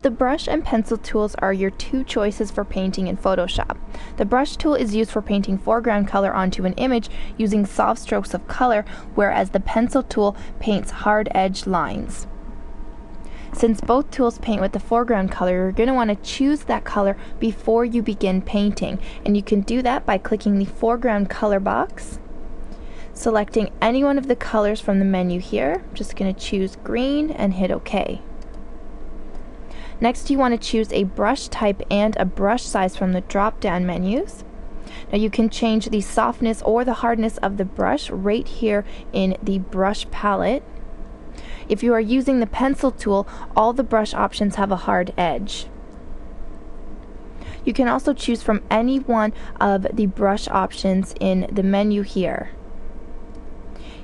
The brush and pencil tools are your two choices for painting in Photoshop. The brush tool is used for painting foreground color onto an image using soft strokes of color, whereas the pencil tool paints hard edged lines. Since both tools paint with the foreground color, you're going to want to choose that color before you begin painting, and you can do that by clicking the foreground color box, selecting any one of the colors from the menu here. I'm just going to choose green and hit OK. Next, you want to choose a brush type and a brush size from the drop-down menus. Now you can change the softness or the hardness of the brush right here in the brush palette. If you are using the pencil tool, all the brush options have a hard edge. You can also choose from any one of the brush options in the menu here.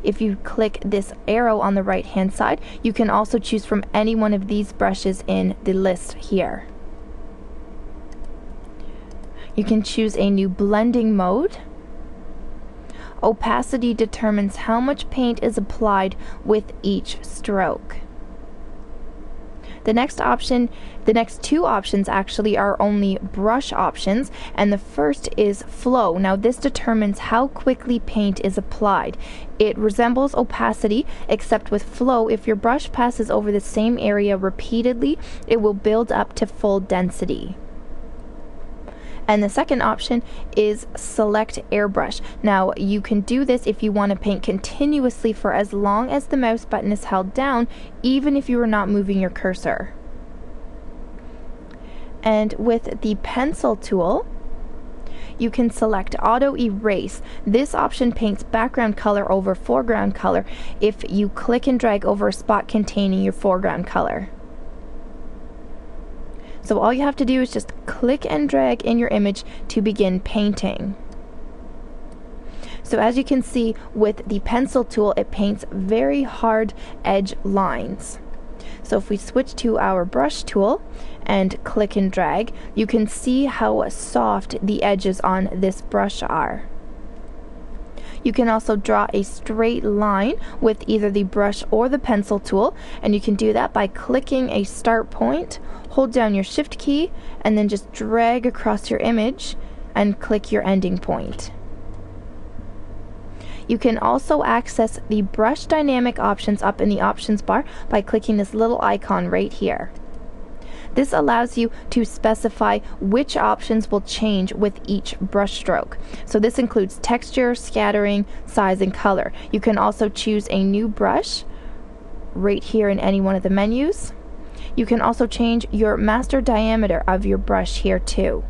If you click this arrow on the right hand side, you can also choose from any one of these brushes in the list here. You can choose a new blending mode. Opacity determines how much paint is applied with each stroke. The next two options actually are only brush options, and the first is flow. Now this determines how quickly paint is applied. It resembles opacity, except with flow, if your brush passes over the same area repeatedly, it will build up to full density. And the second option is select airbrush. Now you can do this if you want to paint continuously for as long as the mouse button is held down, even if you are not moving your cursor. And with the pencil tool, you can select auto erase. This option paints background color over foreground color if you click and drag over a spot containing your foreground color. So all you have to do is just click and drag in your image to begin painting. So as you can see, with the pencil tool, it paints very hard edge lines. So if we switch to our brush tool and click and drag, you can see how soft the edges on this brush are. You can also draw a straight line with either the brush or the pencil tool, and you can do that by clicking a start point, hold down your shift key, and then just drag across your image and click your ending point. You can also access the brush dynamic options up in the options bar by clicking this little icon right here. This allows you to specify which options will change with each brush stroke. So this includes texture, scattering, size, and color. You can also choose a new brush right here in any one of the menus. You can also change your master diameter of your brush here too.